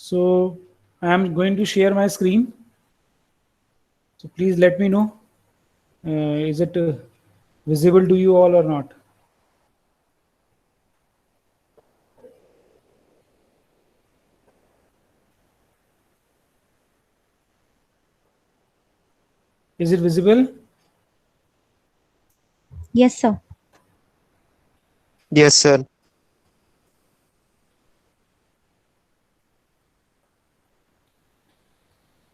So I am going to share my screen. So please let me know. Is it visible to you all or not? Is it visible? Yes, sir. Yes, sir.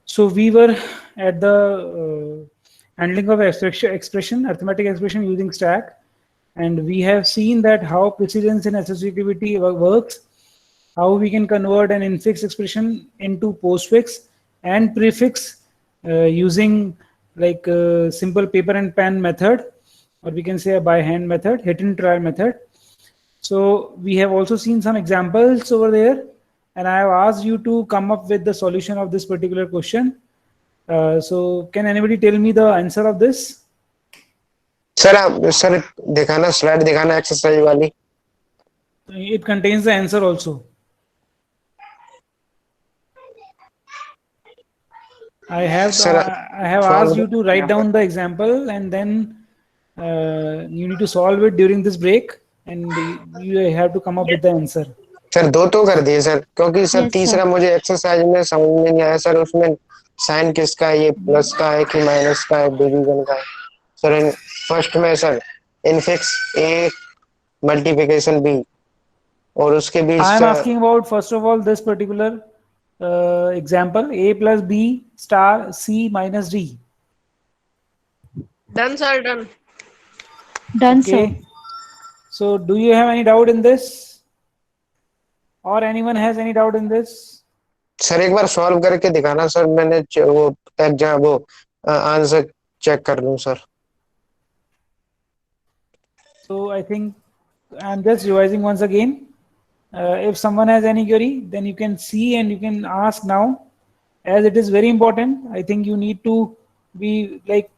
So we were at the handling of expression, arithmetic expression using stack, and we have seen that how precedence and associativity works, how we can convert an infix expression into postfix and prefix using like simple paper and pen method, or we can say a by hand method, hit and try method. So we have also seen some examples over there, and I have asked you to come up with the solution of this particular question. So can anybody tell me the answer of this? Sir आप sir दिखाना, slide दिखाना exercise वाली. It contains the answer also. I have sir asked you to write down the example, and then you need to solve it during this break, and you have to come up with the answer. Sir दो तो कर दिए sir, क्योंकि sir Yes, तीसरा sir. मुझे exercise में समझ में नहीं आया सर. उसमें साइन किसका है, ये प्लस का है कि माइनस का है, डिवीजन का है. सर फर्स्ट में सर इनफिक्स ए मल्टीप्लिकेशन बी, और उसके बीच I am asking about first of all this particular example: a plus b star c minus d. Done, sir, done. Done, sir. Okay. So do you have any doubt in this, or anyone has any doubt in this? Sir एक बार solve करके दिखाना sir. मैंने वो exam वो answer check कर लूं sir. So I think I'm just revising once again. If someone has any query, then you can see and you can ask now, as it is very important. I think you need to be like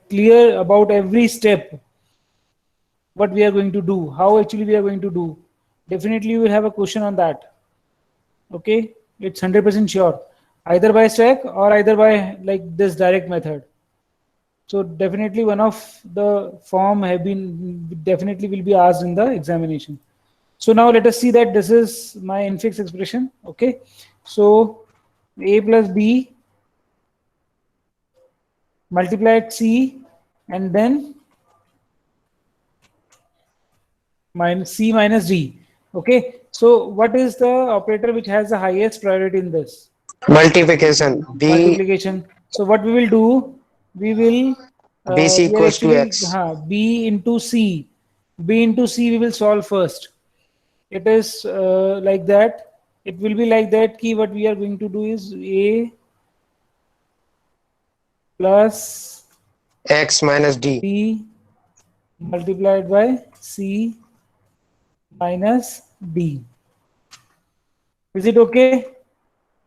clear about every step, what we are going to do, how actually we are going to do. Definitely you will have a question on that. Okay, it's 100% sure, either by stack or either by like this direct method. So definitely one of the form have been definitely will be asked in the examination. So now let us see that this is my infix expression. Okay, so a plus b multiplied c, and then minus c minus d. Okay, so what is the operator which has the highest priority in this? Multiplication B. Multiplication. So what we will do, we will BC we are equals to actually X. b into c. B into c we will solve first. It is like that. It will be like that. Key what we are going to do is a plus X minus D. b multiplied by c minus d. Is it okay?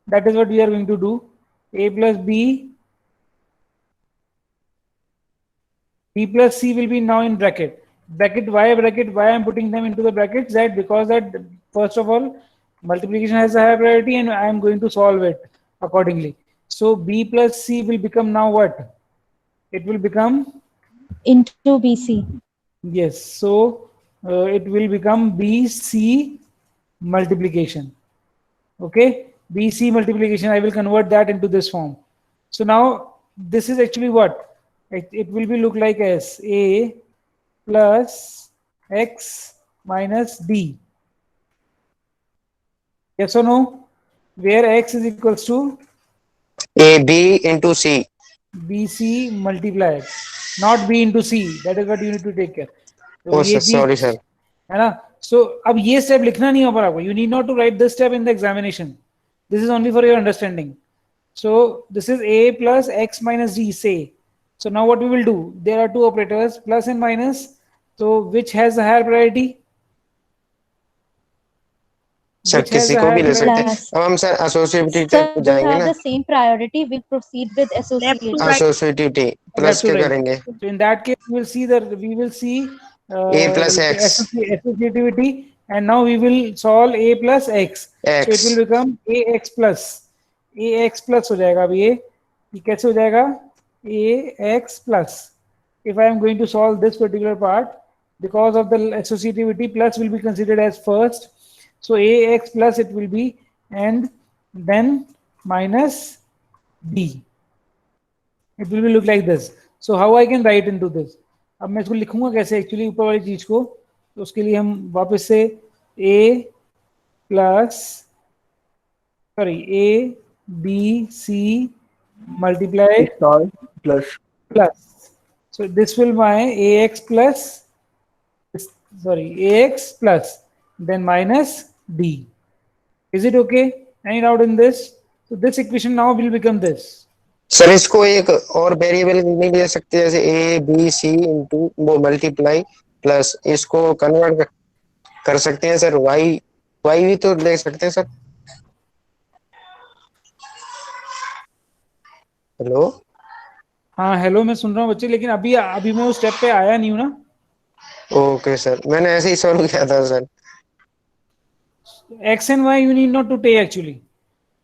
That is what we are going to do. A plus b plus c will be now in bracket. Bracket, why I am putting them into the brackets? That because that first of all multiplication has a higher priority and I am going to solve it accordingly. So b plus c will become now what? It will become Into BC. yes. So it will become bc multiplication. Okay, bc multiplication. I will convert that into this form. So now this is actually what? It will be look like as a plus x minus d. Yes or no? Where x is equals to AB into C. bc multiplied, not b into c. That is what you need to take care. तो Oh, ये sir, sorry, चीज sir. है ना. So अब ये step लिखना नहीं होगा आपको. You need not to write this step in the examination. This is only for your understanding. So this is a plus x minus d, say. So now what we will do, there are two operators, plus and minus. So which has the higher priority? Sir Which has किसी the को भी higher ले सकते हैं. priority? Plus. अब हम sir associative Sir, पे they जाएंगे have ना. the same priority. We'll proceed with Left to associative. right. Associativity plus Left to के right. करेंगे. So in that case, we will see A plus X. associativity, and now we will solve a plus x. X. So it will become ax plus हो जाएगा अभी ये कैसे हो जाएगा ax plus. If I am going to solve this particular part, because of the associativity, plus will be considered as first. So ax plus it will be, and then minus b. It will be look like this. So how I can write into this? अब मैं इसको लिखूंगा कैसे actually ऊपर वाली चीज को, तो उसके लिए हम वापस से a plus sorry a b c multiply plus plus. So this will my ax plus ax plus then minus b. Is it okay? Any doubt in this? So this equation now will become this. Sir इसको एक और variable नहीं ले सकते, जैसे ए B सी into वो multiply plus इसको convert कर सकते हैं सर, वाई वाई भी तो ले सकते हैं सर। हेलो हाँ हेलो, मैं सुन रहा हूँ बच्चे, लेकिन अभी अभी मैं उस स्टेप पे आया नहीं हूँ ना। ओके सर, मैंने ऐसे ही सॉल्व किया था sir. X and y you need not to take actually,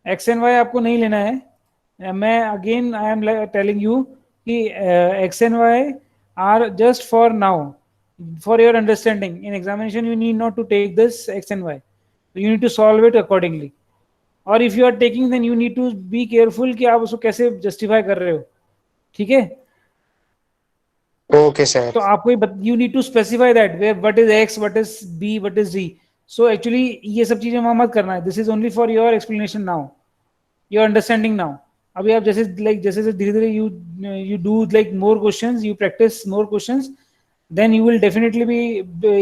x and y आपको नहीं लेना है। मैं again I am telling you कि x and y are just for now, for your understanding. In examination you need not to take this x and y, you need to solve it accordingly. और if you are taking then you need to be careful कि आप उसको कैसे justify कर रहे हो, ठीक है। Okay sir. तो आपको you need to specify that what is X, what is B, what is D. So actually ये सब चीजें वहां मत करना है। This is only for your explanation now, your understanding now. अभी आप जैसे लाइक जैसे धीरे धीरे you do like more questions, you practice more questions, then you will definitely be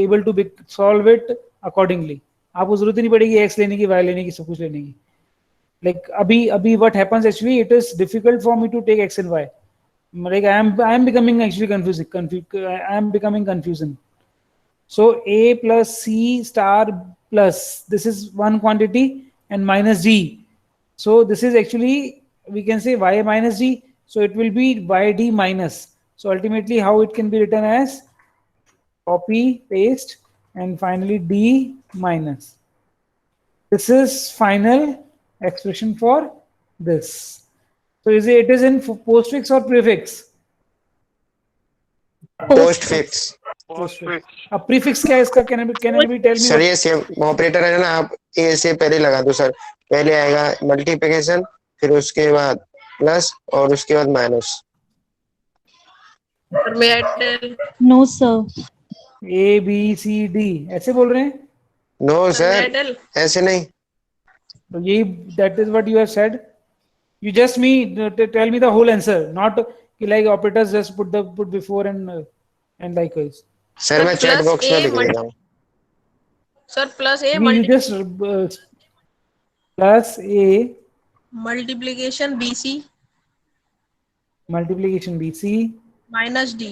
able to solve it accordingly. आपको जरूरत ही नहीं पड़ेगी एक्स लेने की, वाई लेने की, सब कुछ लेने की। लाइक अभी what happens actually, it is difficult for me to take X and Y. Like I am becoming actually I am becoming confusing. So a plus c star plus, this is one quantity, and minus d. So this is actually, we can say y minus d. So it will be yd minus. So ultimately how it can be written as copy paste and finally d minus. This is final expression for this. So it is in postfix or prefix? Postfix. अब prefix क्या है इसका? Can anybody tell me? Sir ये same operator है ना, आप ए से पहले लगा दो सर। पहले आएगा मल्टीप्लिकेशन, फिर उसके बाद प्लस और उसके बाद minus. May I tell? No, sir. A B C D ऐसे बोल रहे हैं? No May I sir, tell? ऐसे नहीं। तो यही, that is what you have said. You just tell me the whole answer, not like operators just put before and likewise. Sir मैं chat Plus box में A लिख देता हूँ। Sir, plus A You just plus a multiplication BC multiplication bc minus D.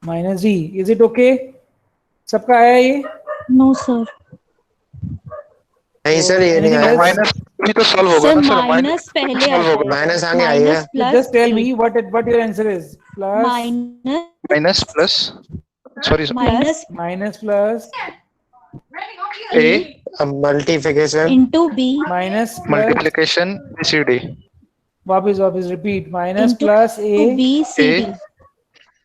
minus d. Is it okay? सबका आया ये? No, sir. नहीं sir, ये नहीं Anything आया। else? माइनस भी तो सॉल्व होगा Sir, ना सर, minus पहले आता है। माइनस आगे आएगा। Minus So plus just tell A. me what your answer is. Plus Minus minus plus sorry minus minus plus ए अब multiplication into B minus plus multiplication BCD वापस repeat minus into plus a B C D.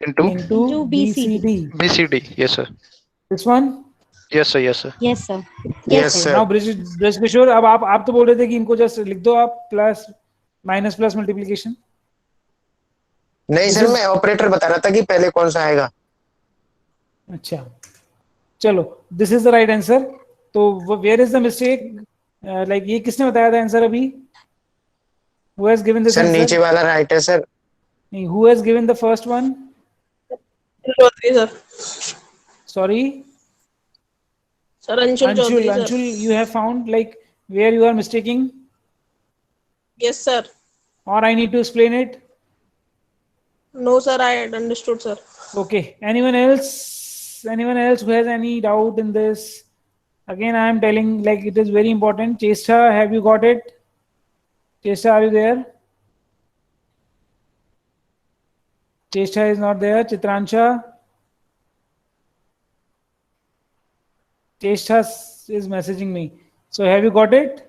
Into into Into BCD. bcd. BCD. Yes sir, This one? Yes sir, yes sir. Yes, sir. Yes sir. Now Brijesh Kishore, अब आप तो बोल रहे थे कि इनको just लिख दो आप, प्लस माइनस प्लस मल्टीप्लिकेशन। नहीं सर, मैं ऑपरेटर बता रहा था कि पहले कौन सा आएगा। अच्छा चलो, this is the right answer. तो where is the mistake? Like ये किसने बताया था आंसर अभी? Who has given this sir नीचे answer? वाला राइट है सर। नहीं, who has given the first one? Chaudhary, sir. Sorry, Sir, Anshul Chaudhary, sir. Anshul, you have found like where you are mistaking, Yes, sir. or I need to explain it? No, sir, I had understood, sir. Okay. Anyone else? Anyone else who has any doubt in this? Again, I am telling, like, it is very important. Chesta, have you got it? Chesta, are you there? Chesta is not there. Chitransha? Cheshtas is messaging me. So have you got it?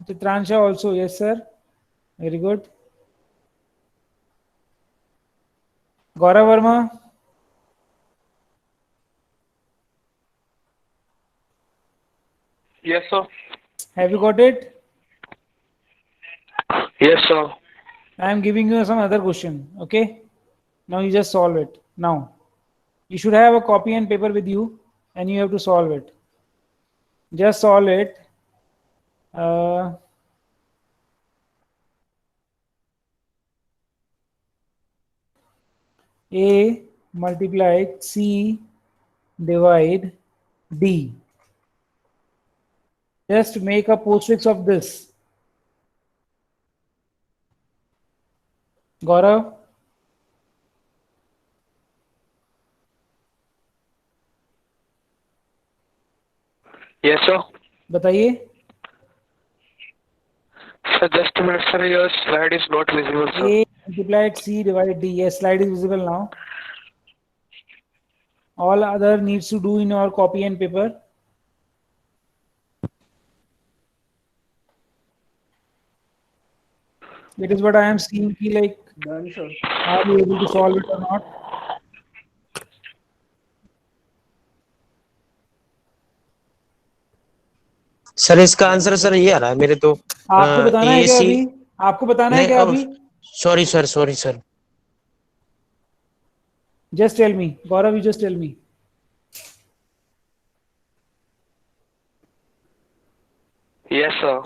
Chitransha also, yes sir. Very good. Gaurav Verma, Yes, sir. have you got it? Yes, sir. I am giving you some other question. Okay. Now you just solve it. Now you should have a copy and paper with you, and you have to solve it. Just solve it. A multiplied C divide D. Just make a postfix of this. Gaurav, Yes, sir. बताइए. Sir, just a minute, sir. Your slide is not visible, sir. A multiplied C divided D. Yes, slide is visible now. All other needs to do in your copy and paper. That is what I am seeing. Like, are you able to solve it or not? Sir इसका answer sir ये आ रहा है मेरे तो. आपको बताना है क्या अभी? आपको बताना है क्या अभी? Sorry sir. Just tell me, Gaurav. You just tell me. Yes, sir.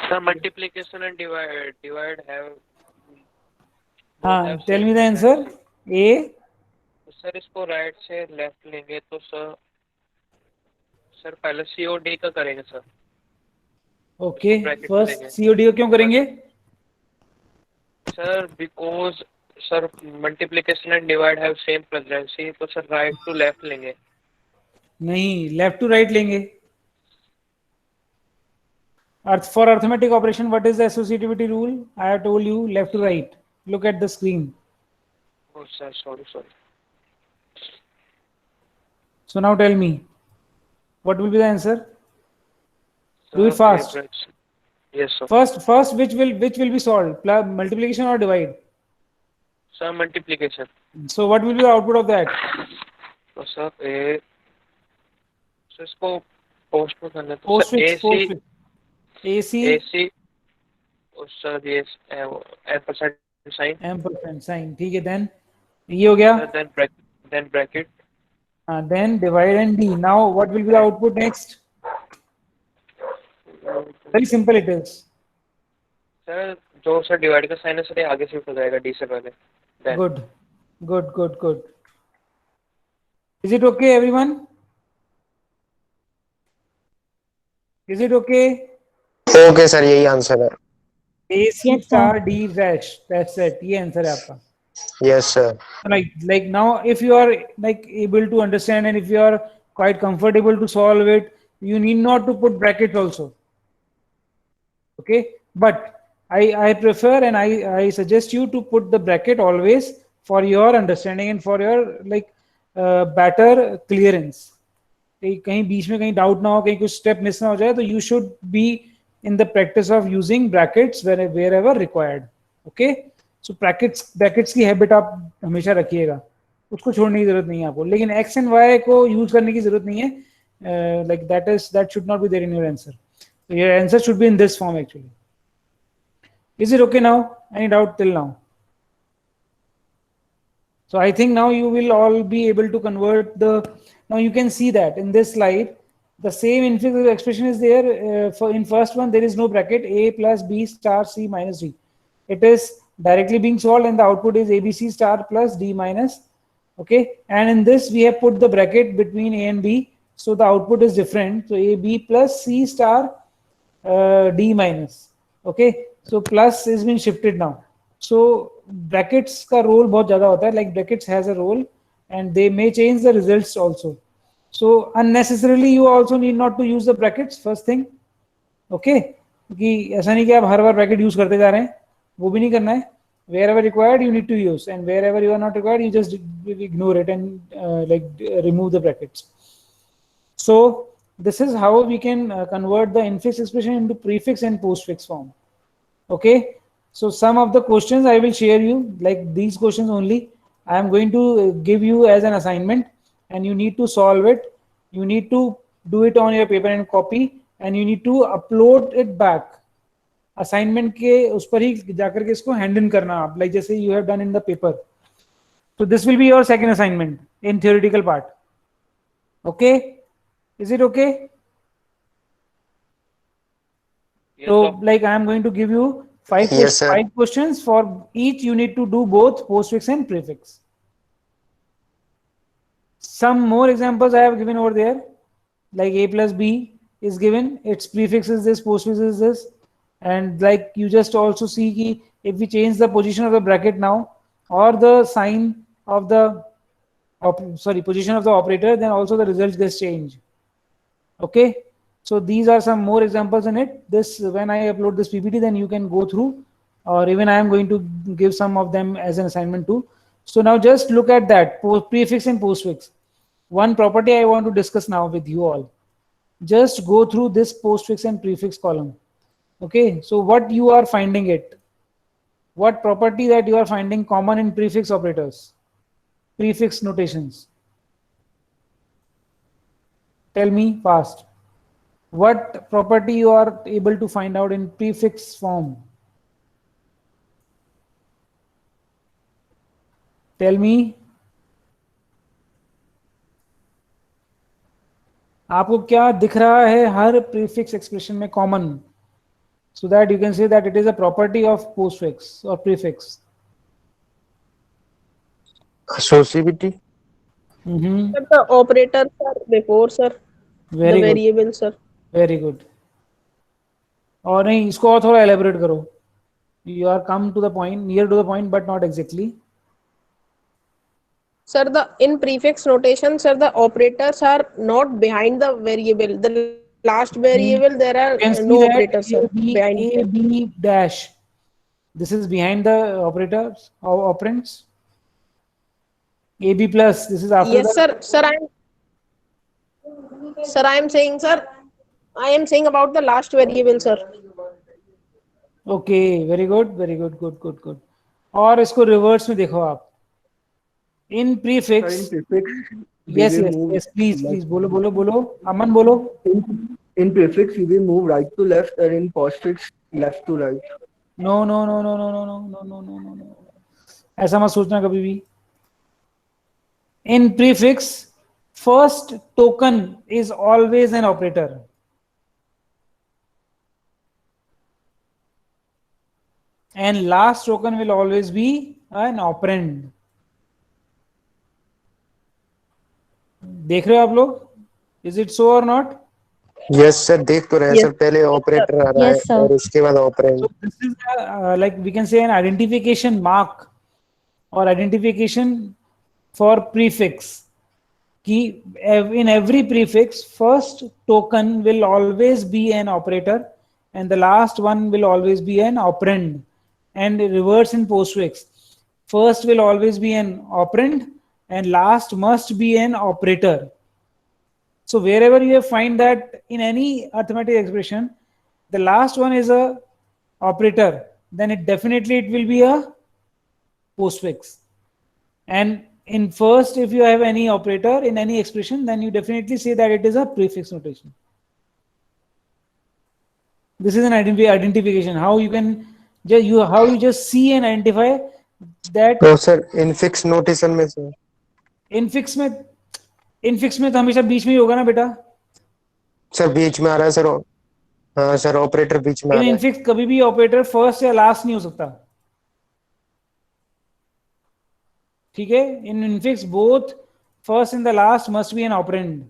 Sir, multiplication and divide have. हाँ, tell me the answer. A. Sir इसको राइट से लेफ्ट लेंगे तो सर पहले सी और डी का करेंगे सर. Okay. Bracket First करेंगे. C और D को क्यों करेंगे? Sir because sir multiplication and divide have same precedence तो सर राइट टू लेफ्ट लेंगे. नहीं, लेफ्ट टू राइट लेंगे. For arithmetic operation, what is the associativity rule? I have told you left to right. Look at the screen. Oh sir, sorry. So now tell me, what will be the answer? Do it fast. Yes, sir. First, which will be solved? Multiplication or divide? Sir, multiplication. So what will be the output of that? तो sir इसको post में करना है. Postfix. AC और sir ये ampersand sign. ampersand sign. ठीक है. Then ये हो गया. then bracket. Then divide and D. Now what will be the output next? Very simple it is. Sir जो सर डिवाइड का साइन है सर ये आगे शिफ्ट हो जाएगा डी से पहले. Then. Good. Is it okay, everyone? Is it okay? Okay sir यही आंसर है. AC Yes, star sir. D dash. That's it. ये आंसर है आपका. Yes sir. Like now, if you are like able to understand and if you are quite comfortable to solve it, you need not to put brackets also. Okay, but I prefer and I suggest you to put the bracket always for your understanding and for your like better clearance. कहीं बीच में कहीं doubt ना हो, कहीं कुछ step miss ना हो जाए, तो you should be in the practice of using brackets wherever required. Okay, so brackets की हैबिट आप हमेशा रखिएगा, उसको छोड़ने की जरूरत नहीं है आपको. लेकिन x and y को यूज करने की जरूरत नहीं है. Like that should not be there in your answer. So your answer should be in this form actually. Is it okay now? Any doubt till now? So I think now you will all be able to convert now you can see that in this slide, the same infix expression is there. In first one, there is no bracket, A plus B star C minus D. It is directly being solved and the output is ABC star plus D minus. Okay. And in this, we have put the bracket between A and B. So the output is different. So AB plus C star D minus. Okay. So plus is being shifted now. So brackets का role बहुत ज़्यादा होता है. Like brackets has a role and they may change the results also. So unnecessarily you also need not to use the brackets first thing. Okay. कि ऐसा नहीं कि आप हर बार bracket use करते जा रहे हैं, वो भी नहीं करना है. Wherever required, you need to use, and wherever you are not required, you just ignore it and remove the brackets. So this is how we can convert the infix expression into prefix and postfix form. Okay, so some of the questions I will share you, like these questions only, I am going to give you as an assignment, and you need to solve it. You need to do it on your paper and copy, and you need to upload it back. Assignment के उस पर ही जाकर के इसको hand in करना आप, like जैसे you have done in the paper. So this will be your second assignment in theoretical part. Okay, is it okay? Yes, So sir. like I am going to give you Yes, sir. five questions. For each you need to do both postfix and prefix. Some more examples I have given over there, like a plus b is given, its prefix is this, postfix is this, and like you just also see ki if we change the position of the bracket now or the sign of the position of the operator, then also the results gets changed. Okay, so these are some more examples in it. This, when I upload this PPT, then you can go through, or even I am going to give some of them as an assignment too. So now just look at that prefix and postfix. One property I want to discuss now with you all. Just go through this postfix and prefix column. Okay, so what you are finding it, what property that you are finding common in prefix operators, prefix notations? Tell me fast. What property you are able to find out in prefix form? Tell me. आपको क्या दिख रहा है हर prefix expression में common, so that you can say that it is a property of postfix or prefix? Associativity. Sir, the operators are before, sir. Very The good. variable, sir. Very good. और नहीं, इसको और थोड़ा elaborate करो. You are come to the point, near to the point, but not exactly. Sir, in prefix notation, sir, the operators are not behind the variable. The last variable, there You can are see no that operators, sir, behind. A, B dash. This is behind the operators or operands. AB plus. This is after. Yes, sir. Sir, I am saying, sir, I am saying about the last variable, sir. Okay, very good, very good, good. और इसको reverse में देखो आप. In prefix. Yes, please, बोलो. Aman, बोलो. In prefix, you will move right to left, and in postfix, left to right. No. ऐसा मत सोचना कभी भी. In prefix, first token is always an operator. And last token will always be an operand. देख रहे हो आप लोग? Is it so or not? Yes, sir. देख तो रहे हैं सर, पहले ऑपरेटर आ रहा है Yes, sir. और उसके बाद operand. So this is like we can say an identification mark or identification for prefix. Key in every prefix, first token will always be an operator, and the last one will always be an operand. And reverse in postfix, first will always be an operand, and last must be an operator. So wherever you find that in any arithmetic expression, the last one is a operator, then it definitely it will be a postfix. And in first, if you have any operator in any expression, then you definitely say that it is a prefix notation. This is an identification. How you can how you just see and identify that. तो sir infix notation में sir, infix में तो हमेशा बीच में ही होगा ना बेटा. Sir बीच में आ रहा है सर. हाँ सर, ऑपरेटर बीच में आ इन रहा है. इनफिक्स कभी भी ऑपरेटर फर्स्ट या लास्ट नहीं हो सकता. ठीक है, in infix both first and the last must be an operand.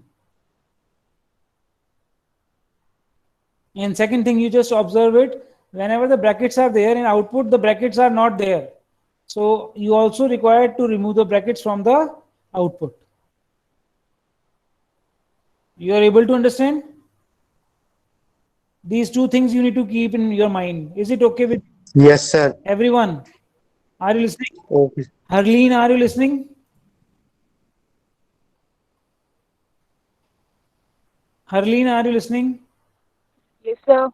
And second thing, you just observe it, whenever the brackets are there in output, the brackets are not there. So you also required to remove the brackets from the output. You are able to understand? These two things you need to keep in your mind. Is it okay with Yes sir. everyone? Are you listening? Okay. Harleen, are you listening? Harleen, are you listening? Yes, sir.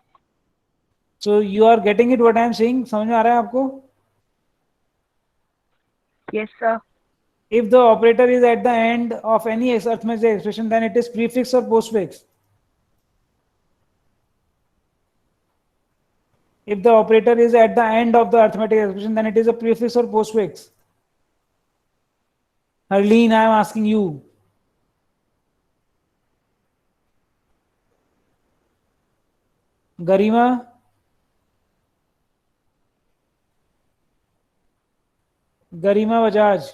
So you are getting it what I am saying? समझ में आ रहा है आपको? Yes, sir. If the operator is at the end of any arithmetic expression, then it is prefix or postfix. If the operator is at the end of the arithmetic expression, then it is a prefix or postfix. Harleen, I am asking you. Garima? Garima Bajaj?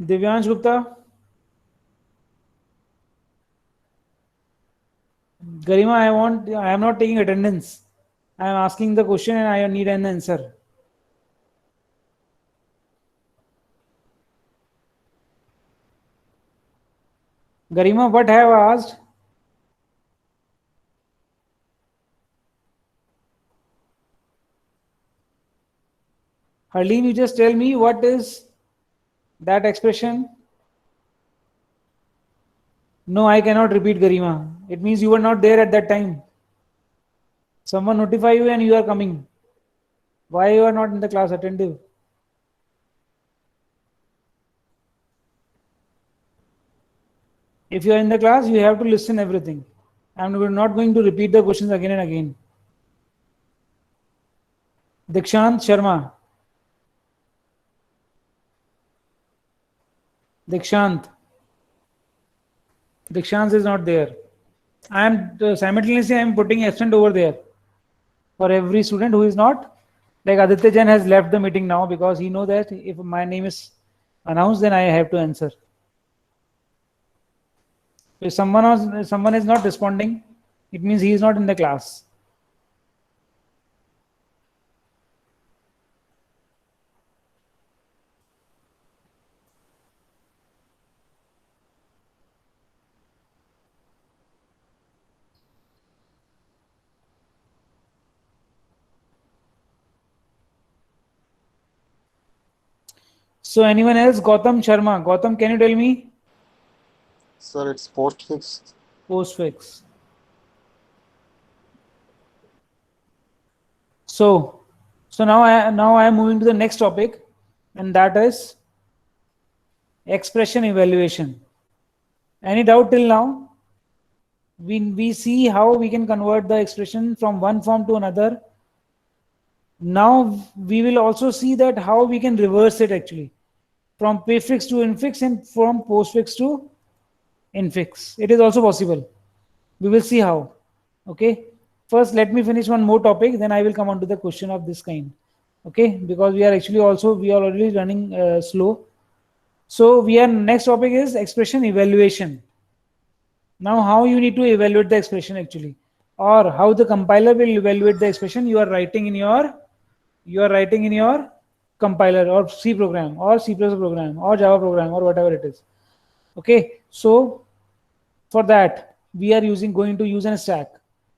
Divyansh Gupta? Garima, I am not taking attendance. I am asking the question and I need an answer. Garima, what have I asked? Harleen, you just tell me what is that expression? No, I cannot repeat, Garima. It means you were not there at that time. Someone notify you and you are coming. Why you are not in the class attentive? If you are in the class, you have to listen everything. And we're not going to repeat the questions again and again. Dikshant Sharma. Dikshant. Dikshant is not there. I am simultaneously I am putting accent over there for every student who is not. Like Aditya Jain has left the meeting now because he knows that if my name is announced, then I have to answer. If someone is not responding, it means he is not in the class. So anyone else? Gautam Sharma. Gautam, can you tell me? Sir, it's postfix. Postfix. So now I am moving to the next topic, and that is expression evaluation. Any doubt till now? We see how we can convert the expression from one form to another. Now we will also see that how we can reverse it actually, from prefix to infix and from postfix to infix. It is also possible. We will see how. Okay. First, let me finish one more topic, then I will come on to the question of this kind. Okay, because we are already running slow. So next topic is expression evaluation. Now, how you need to evaluate the expression actually, or how the compiler will evaluate the expression you are writing in your compiler or C program or C++ program or Java program or whatever it is. Okay, so for that we are going to use a stack.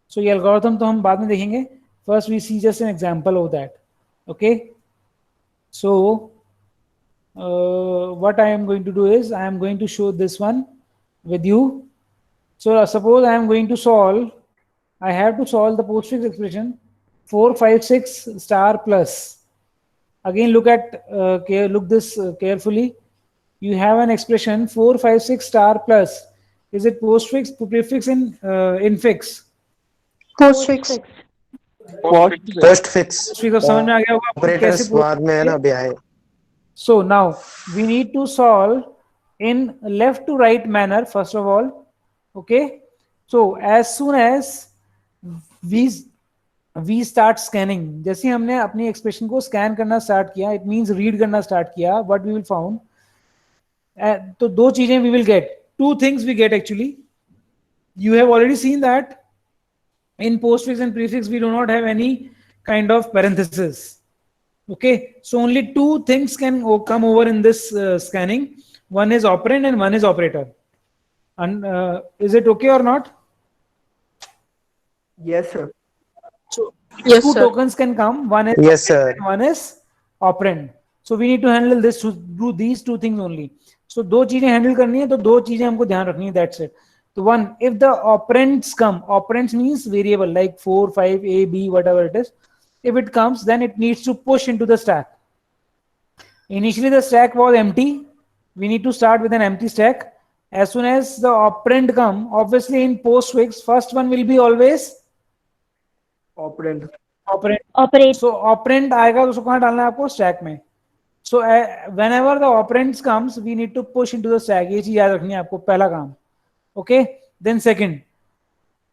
So ये algorithm तो हम बाद में देखेंगे. First we see just an example of that. Okay, so what I am going to do is I am going to show this one with you. So suppose I am going to solve. I have to solve the postfix expression 456 star plus. Again, look this carefully. You have an expression 456 star plus. Is it postfix, prefix, and infix? Postfix. Postfix. Postfix of समझ में आ गया होगा Operators बाद में है ना अभी आए. So now we need to solve in left to right manner first of all. Okay. So as soon as we start scanning, जैसे हमने अपनी expression को scan करना start किया, it means read करना start किया, what we will found. तो दो चीजें we will get. Two things we get actually. You have already seen that in postfix and prefix we do not have any kind of parenthesis. Okay, so only two things can come over in this scanning. One is operand and one is operator. And is it okay or not? Yes, sir. So Yes, two sir. tokens can come. One is Yes, operand sir. and one is operand. So we need to handle this to do these two things only. So दो चीजें handle करनी है तो दो चीजें हमको ध्यान रखनी है. That's it. So one, if the operands come, operands means variable like 4, 5, A, B, whatever it is. If it comes, then it needs to push into the stack. Initially the stack was empty. We need to start with an empty stack. As soon as the operand come, obviously in postfix, first one will be always Operand. operand. Operate. So operand आएगा तो उसको कहाँ डालना है आपको stack में. So whenever the operands comes, we need to push into the stack. ये चीज याद रखनी है आपको, पहला काम. Okay. Then second,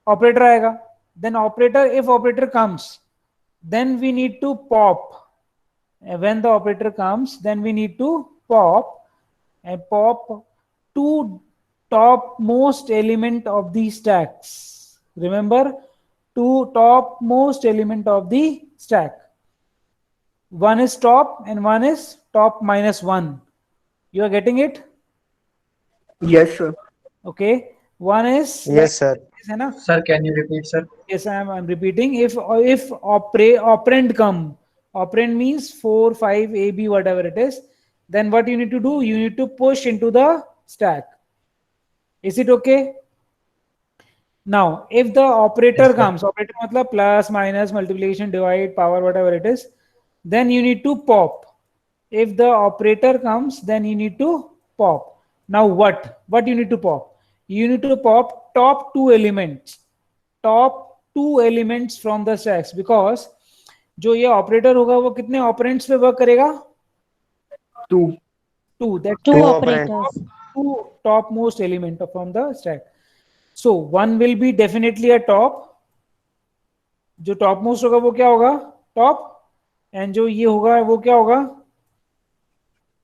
operator आएगा. Then operator, if operator comes, then we need to pop. When the operator comes, then we need to pop and pop two topmost element of the stacks. Remember, two topmost element of the stack. One is top and one is top minus 1. You are getting it? Yes, sir. Okay. One is Yes, sir. है ना? Sir, can you repeat, sir? Yes, I'm repeating. If operand come, operand means 4, 5, A, B, whatever it is, then what you need to do? You need to push into the stack. Is it okay? Now, if the operator comes, operator matlab plus, minus, multiplication, divide, power, whatever it is, then you need to pop. If the operator comes, then you need to pop. Now what? What you need to pop? You need to pop top two elements from the stacks, because जो ये operator होगा वो कितने operands पे work करेगा? Two. That Two Two operators. two topmost element from the stack. So one will be definitely a top. जो topmost होगा वो क्या होगा? Top. And जो ये होगा वो क्या होगा?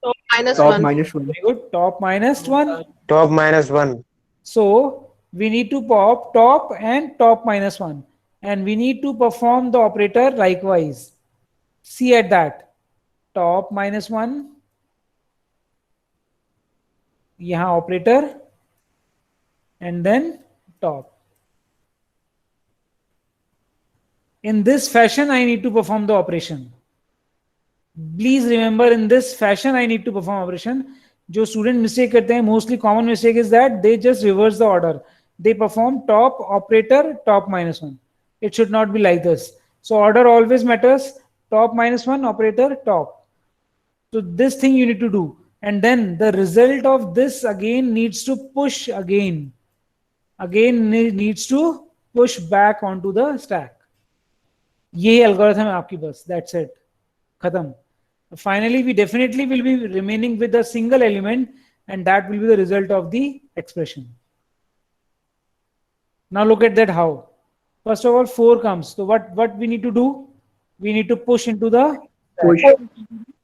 Top minus Top 1. minus 1. Very good. Top minus 1. Top minus 1. So we need to pop top and top minus 1. And we need to perform the operator likewise. See at that. Top minus 1. यहाँ operator. And then top. In this fashion, I need to perform the operation. Please remember, in this fashion, I need to perform operation. जो student mistake करते हैं, mostly common mistake is that they just reverse the order. They perform top operator, top minus 1. It should not be like this. So order always matters. Top minus 1, operator, top. So this thing you need to do. And then the result of this again needs to push again. Needs to push back onto the stack. ये algorithm है आपकी बस. That's it. खत्म. Finally, we definitely will be remaining with a single element, and that will be the result of the expression. Now look at that how. First of all, 4 comes. So what we need to do? We need to push into the Push.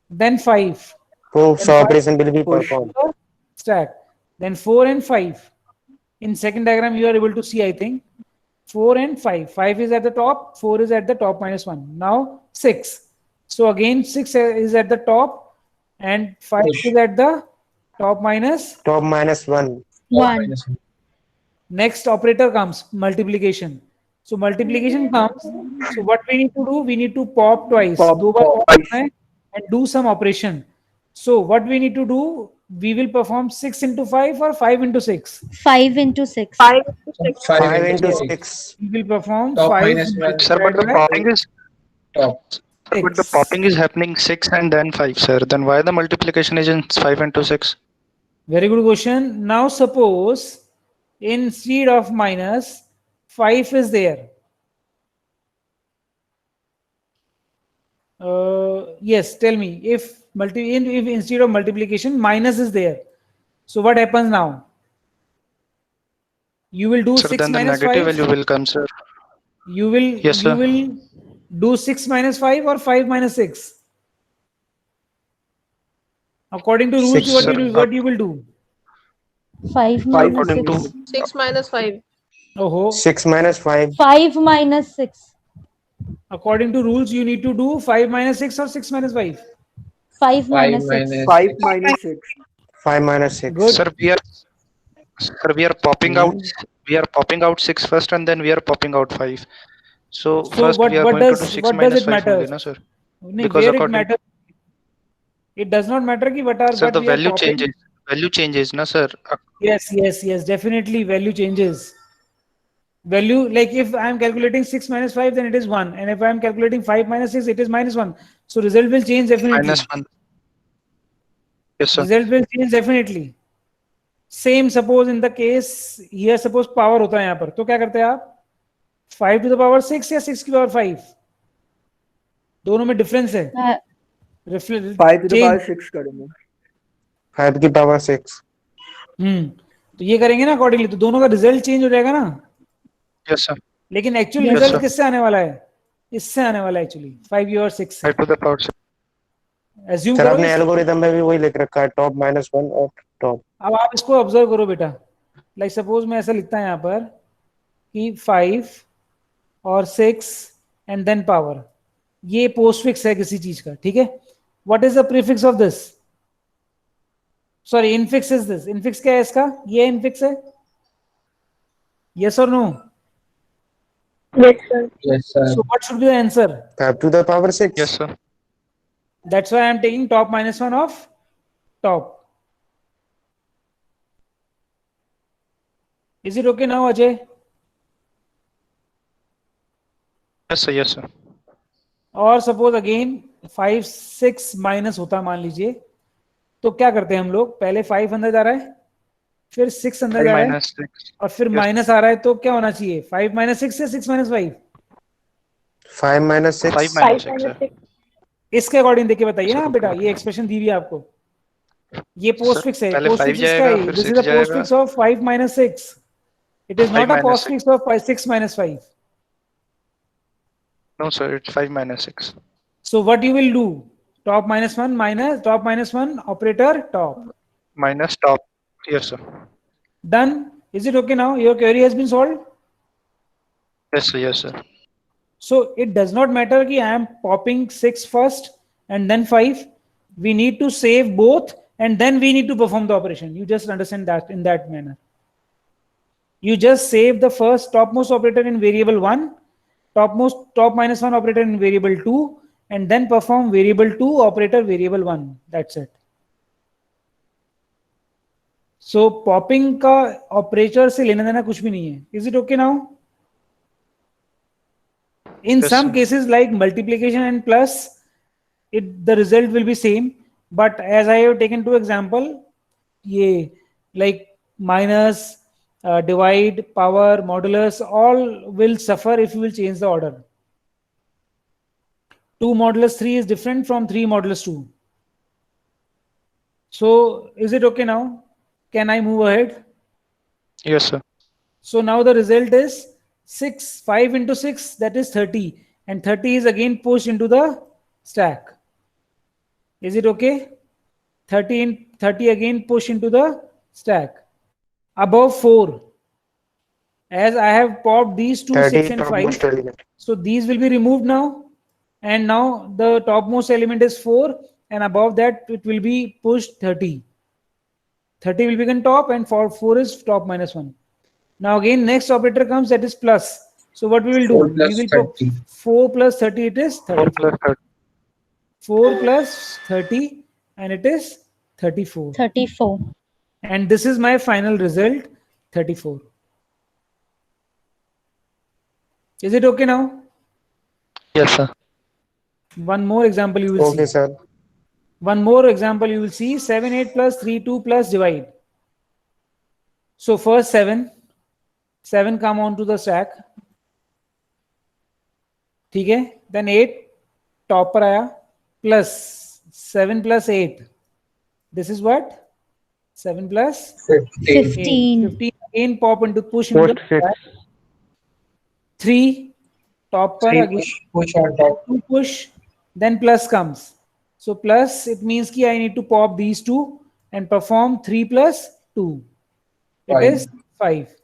then 5. So operation will be performed. Stack. Then 4 and 5. In second diagram, you are able to see, I think. 4 and 5. 5 is at the top, 4 is at the top minus 1. Now 6. So again 6 is at the top and 5 is at the top minus. Top minus 1. 1. Next operator comes, multiplication. So multiplication comes. So what we need to do? We need to pop twice. Pop दो बार pop twice. करना है and do some operation. So what we need to do? We will perform 6 into 5 or 5 into 6. 5 into 6. 5 to 6. 5 into 6. We will perform Top 5 minus 1. Sir, but the divided by popping is Top. but the 6. popping is happening 6 and then 5, sir. Then why the multiplication is in 5 into 6? Very good question. Now suppose instead of minus, 5 is there. Yes, tell me, if instead of multiplication minus is there, so what happens now? You will do Sir, 6 then the minus negative 5. value will come, sir. You will Yes, sir. you will do 6 minus 5 or 5 minus 6. According to rules, Six, what sir. you will do? 5 5 minus According 6. to 6 minus 5. Oh, 6 minus 5. 5 minus 6. according to rules, you need to do 5 minus 6 or 6 minus 5. 5 minus 6. minus 5 minus 6. 5 minus 6. Good. sir, we are popping out we are popping out 6 first and then we are popping out 5. So So first we are what going to do does 6 what does minus it 5 matter? only, no sir? नहीं, Because where it according matters. It does not matter ki what sir, the we are value popping. changes. Value changes, no sir. Yes, definitely value changes. Value, like if I am calculating 6 minus 5, then it is 1. And if I am calculating 5 minus 6, it is minus 1. So result will change definitely. Minus 1. Yes, sir. Result will change definitely. Same suppose in the case here, suppose power होता है यहाँ पर, तो क्या करते हैं आप? 5 to the power 6 या 6 to the power 5? दोनों में difference है. 5 to the power 6 करेंगे. 5 की पावर 6. तो ये करेंगे ना अकॉर्डिंगली, तो दोनों का रिजल्ट चेंज हो जाएगा ना. Yes, sir. लेकिन एक्चुअल Yes, रिजल्ट sir. किससे आने वाला है? इससे आने वाला है एक्चुअली 5 और 6 से. 5 to the power 6. Assume sir करो आपने इस- एल्गोरिथम में भी वही लिख रखा है, टॉप -1 और टॉप. अब आप इसको ऑब्जर्व करो बेटा. लाइक सपोज मैं ऐसा लिखता है यहाँ पर कि 5 और 6 एंड देन पावर. ये पोस्ट फिक्स है किसी चीज का, ठीक है. What is the prefix of this? Sorry, infix is this. Infix क्या है इसका? ये इनफिक्स है. यस और no? Yes, sir. Yes, sir. So what should be the answer? 5 to the power 6. Yes, sir. That's why I am taking top -1 of top. Is it okay now, Ajay? Yes, sir. Yes, sir. और suppose again 5 6 minus होता मान लीजिए, तो क्या करते हैं हम लोग? पहले 5 अंदर जा रहा है, फिर 6 अंदर 5 जा रहा है, minus 6. और फिर Yes. माइनस आ रहा है. तो क्या होना चाहिए? 5 minus 6 या 6 minus 5? 5 minus 6. 5 5 minus 6, minus sir. 6. इसके अकॉर्डिंग देखिए बताइए ना सर, बेटा. ये एक्सप्रेशन दी हुई है आपको. ये पोस्ट सर, फिक्स है. पहले पोस्ट 5 फिक्स इसका जाएगा, है. फिर दिस 6 इज द पोस्ट जाएगा. Fix of 5 minus 6. It is 5 not a minus post 6. fix of 6 minus 5. No, sir. It's 5 minus 6. So what you will do? Top -1 minus top -1 operator top. Minus top. Yes, sir. Done. Is it okay now? Your query has been solved. Yes, sir. Yes, sir. So it does not matter कि I am popping 6 first and then 5. We need to save both and then we need to perform the operation. You just understand that in that manner. You just save the first topmost operator in variable 1, top -1 operator in variable 2, and then perform variable 2 operator variable 1. That's it. So popping का operator से लेना देना कुछ भी नहीं है. Is it okay now? In Yes, some sir. cases like multiplication and plus, the result will be same. But as I have taken two example, ये like minus, divide, power, modulus, all will suffer if you will change the order. 2 modulus 3 is different from 3 modulus 2. So is it okay now? Can I move ahead? Yes, sir. So now the result is 5 into 6, that is 30. And 30 is again pushed into the stack. Is it okay? 30 again push into the stack. Above 4. As I have popped these two, 6 and 5. Element. So these will be removed now. And now the topmost element is 4. And above that it will be pushed 30. 30 will become top and for 4 is top -1. Now again next operator comes, that is plus. So what we will do? 4 plus We will 30. 4 plus 30, it is 4 30. plus 30. 4 plus 30 and it is 34. 34. And this is my final result, 34. Is it okay now? Yes, sir. One more example you will Okay, see. sir. One more example you will see. 7 8 plus 3 2 plus divide. So first 7 come onto the stack. ठीक है. Then 8 top पर आया, plus 7 plus 8. This is what? 7 plus 15. 15. 15 again pop into push into the stack. 3 top पर 3 again push on top. 2 push, then plus comes. So plus, it means कि I need to pop these two and perform 3 plus 2. It 5. is 5.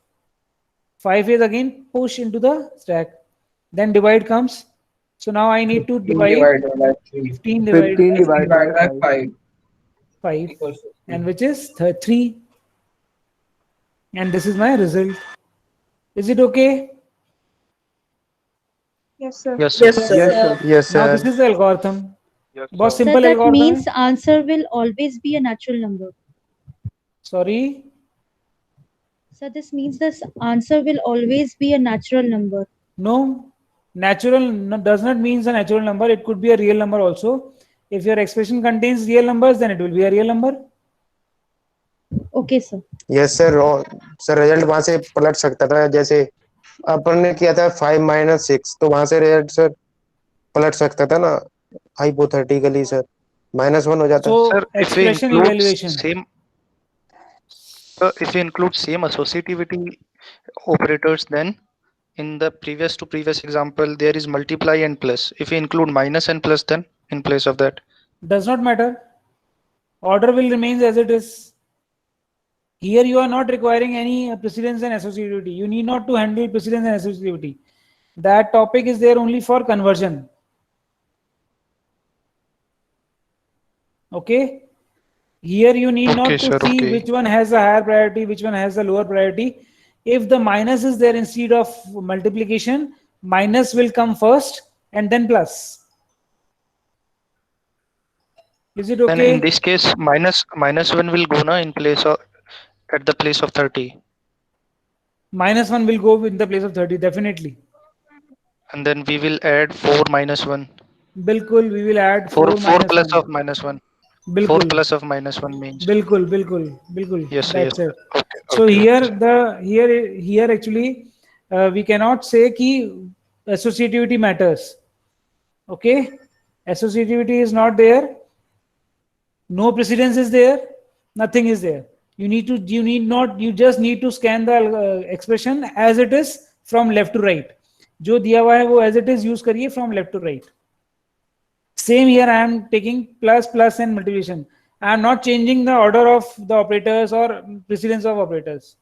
5 is again push into the stack. Then divide comes. So now I need to 15 divide divided by 3. 15 divided 15 by divided Divided by by 5. 5, Equals to and which is 3. And this is my result. Is it okay? Yes, sir. Yes, Yes, sir. Yes, Now sir. this is the algorithm. Yes, बहुत sir. Sir, simple that algorithm means है. answer will always be a natural number. Sorry. Sir, this means this answer will always be a natural number. No, does not mean a natural number. It could be a real number also. If your expression contains real numbers, then it will be a real number. Okay, sir. Yes sir, sir result वहां से पलट सकता था, जैसे अपन ने किया था 5 - 6, तो वहां से रिजल्ट सर पलट सकता था ना, हाइपोथेटिकली सर, -1 हो जाता. So Sir, expression evaluation. if we include same associativity operators, then in the previous to previous example, there is multiply and plus. If we include minus and plus, then in place of that. Does not matter. Order will remain as it is. Here you are not requiring any precedence and associativity. You need not to handle precedence and associativity. That topic is there only for conversion. Okay. Here you need not Okay, to sir, see okay. which one has a higher priority, which one has a lower priority. If the minus is there instead of multiplication, minus will come first and then plus. Is it Then in okay? this case, minus 1 will go na in place of at the place of 30, -1 will go in the place of 30, definitely. and then we will add 4 minus 1. Bilkul, we will add 4 4 plus -1. of -1. 4 Bilkul. plus of -1 means. Bilkul. Yes, sir, yes, That's it. sir. Okay, So okay, here okay, here actually we cannot say ki associativity matters. Okay, associativity is not there. No precedence is there. Nothing is there. You just need to scan the expression as it is from left to right. जो दिया हुआ है वो as it is use करिए from left to right. Same here, I am taking plus and multiplication. I am not changing the order of the operators or precedence of operators.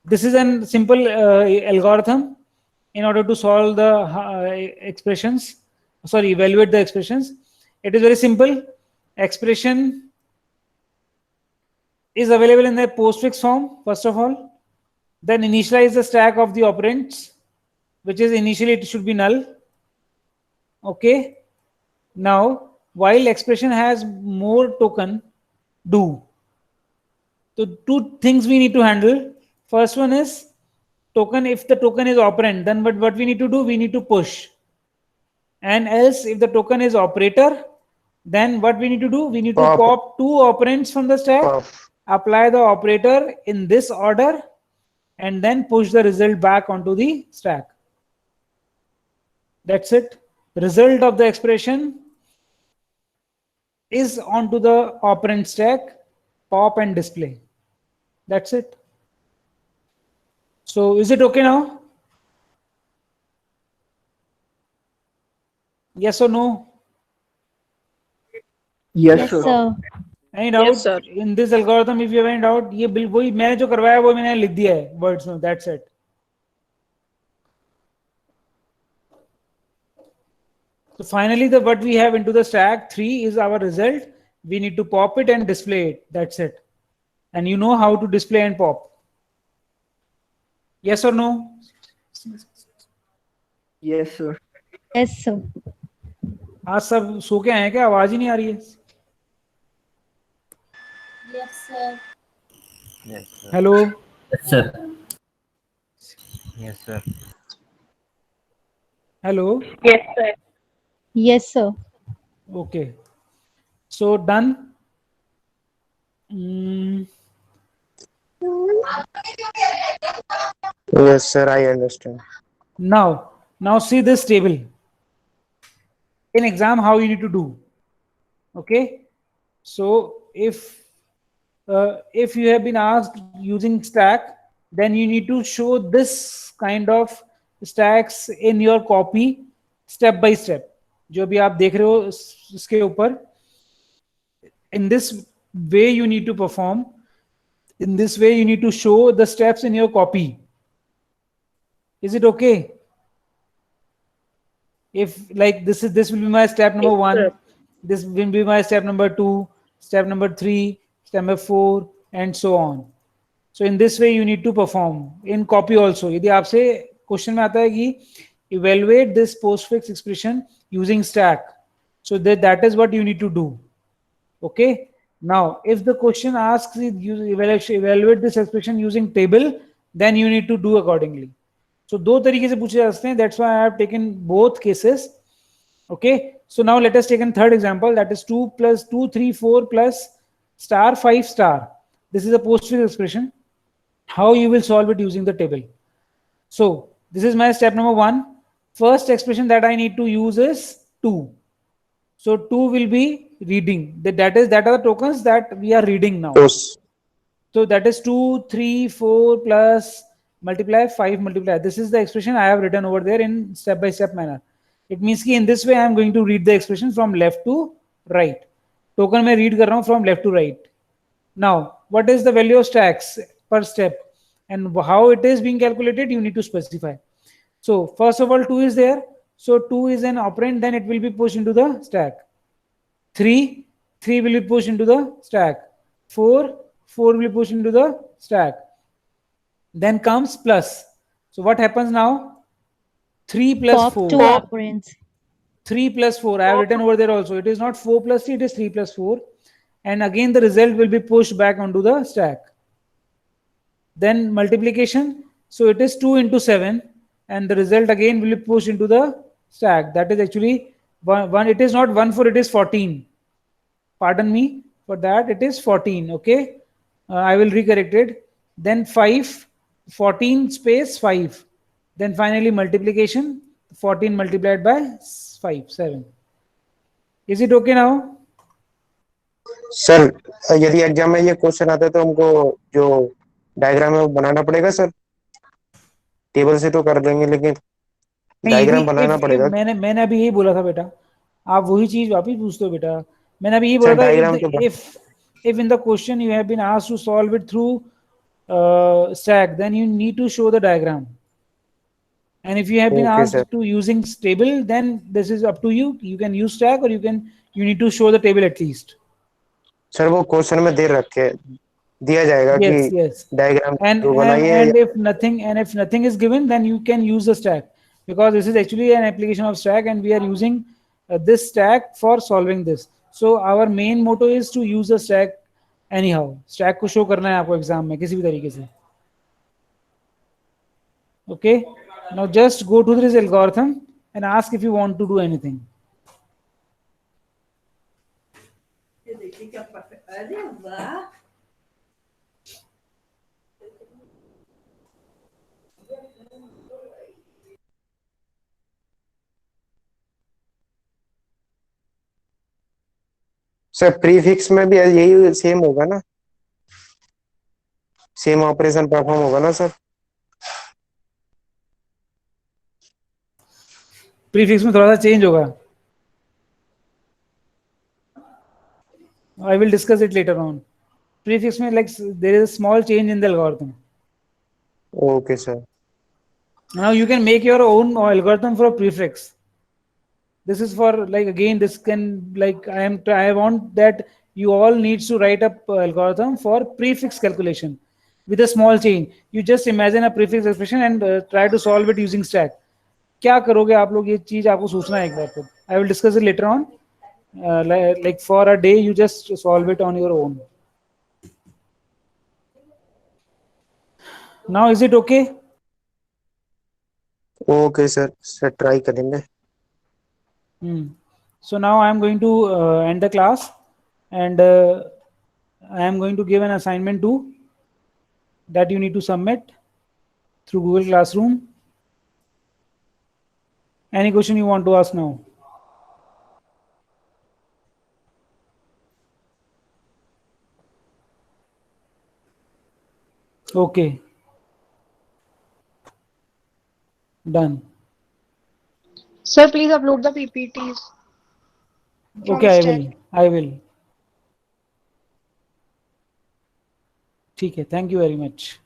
This is a simple algorithm in order to solve the expressions. Sorry, evaluate the expressions. It is very simple. Expression is available in the postfix form, first of all. Then initialize the stack of the operands, which is initially it should be null. Okay. Now, while expression has more token, do. So two things we need to handle. First one is token. If the token is operand, then what we need to do? We need to push. And else, if the token is operator, then what we need to do? We need to pop 2 operands from the stack, apply the operator in this order, and then push the result back onto the stack. That's it. Result of the expression is onto the operand stack, pop and display. That's it. So is it okay now? Yes or no? Yes, sir. Any doubt? Yes, sir. In this algorithm, if you have any doubt, ये bill वही मैंने जो करवाया वो मैंने लिख दिया है words में. That's it. So finally, what we have into the stack 3 is our result. We need to pop it and display it. That's it. And you know how to display and pop. Yes or no? Yes, sir. Yes, sir. आज सब सो के आए हैं क्या? आवाज ही नहीं आ रही है. Yes, sir. Hello. Yes, sir. Yes, sir. Hello. Yes, sir. Yes, sir. Okay. So done. Mm, Yes, sir, I understand. now see this table. In exam, how you need to do. Okay. So if you have been asked using stack, then you need to show this kind of stacks in your copy step by step. जो भी आप देख रहे हो इसके ऊपर. In this way you need to perform. In this way you need to show the steps in your copy. Is it okay? If like this will be my step number 1, this will be my step number 2, step number 3, step number 4, and so on. So in this way you need to perform in copy also. यदि आपसे question में आता है कि evaluate this postfix expression using stack, so that is what you need to do. Okay, now if the question asks you evaluate this expression using table, then you need to do accordingly. So दो तरीके से पूछे जा सकते हैं, that's why I have taken both cases. Okay, so now let us take a third example, that is 2 plus 2 3 4 plus star 5 star. This is a postfix expression. How you will solve it using the table? So this is my step number 1. First expression that I need to use is 2. So 2 will be reading. That are the tokens that we are reading now. So that is 2 3 4 plus multiply 5 multiply. This is the expression I have written over there in step by step manner. It means कि in this way I am going to read the expression from left to right. Token मैं read कर रहा हूँ from left to right. Now what is the value of stacks per step and how it is being calculated, you need to specify. So first of all 2 is there, so 2 is an operand, then it will be pushed into the stack. 3 will be pushed into the stack. 4 will be pushed into the stack. Then comes plus. So what happens now? 3 plus Pop 4. 2 operands. 3 plus 4 I have written over there also. It is not 4 plus 3, it is 3 plus 4, and again the result will be pushed back onto the stack. Then multiplication, so it is 2 into 7, and the result again will be pushed into the stack. That is actually one. It is not 1 4, it is 14. Pardon me for that, it is 14. Okay, I will recorrect it. Then 5, 14 space 5. Then finally multiplication, 14 multiplied by 5, 7. Is it okay now? Sir यदि exam में ये question आता है तो हमको जो diagram है वो बनाना पड़ेगा सर? टेबल से तो कर देंगे लेकिन डायग्राम बनाना पड़ेगा। मैंने अभी यही बोला था बेटा, आप वही चीज वापिस पूछते हो बेटा। मैंने अभी यही बोला था, if in the question you have been asked to solve it through stack, then you need to show the diagram. And if you have been asked to using table, then this is up to you. You can use stack or you need to show the table at least. Sir वो question में दे रखे दिया जाएगा कि diagram जो बनाइए, and if nothing is given, then you can use the stack, because this is actually an application of stack and we are using this stack for solving this. So our main motto is to use the stack anyhow. Stack को show करना है आपको exam में किसी भी तरीके से. Okay, now just go to this algorithm and ask if you want to do anything. Sir prefix में भी यही सेम होगा ना? सेम ऑपरेशन परफॉर्म होगा ना सर? प्रीफिक्स में थोड़ा सा चेंज होगा. I will discuss it later on. Prefix में like there is a small change in the algorithm. Okay sir. Now you can make your own algorithm for a prefix. This is for like, again, this can like I want that you all needs to write up algorithm for prefix calculation with a small change. You just imagine a prefix expression and try to solve it using stack. क्या करोगे आप लोग, ये चीज आपको सोचना है एक बार तो. I will discuss it later on. Like for a day you just solve it on your own. Now is it okay? Okay sir, try करेंगे. So now I am going to end the class, and I am going to give an assignment too that you need to submit through Google Classroom. Any question you want to ask now? Okay. Done. Sir, please upload the PPTs. Okay, I will. ठीक है, thank you very much.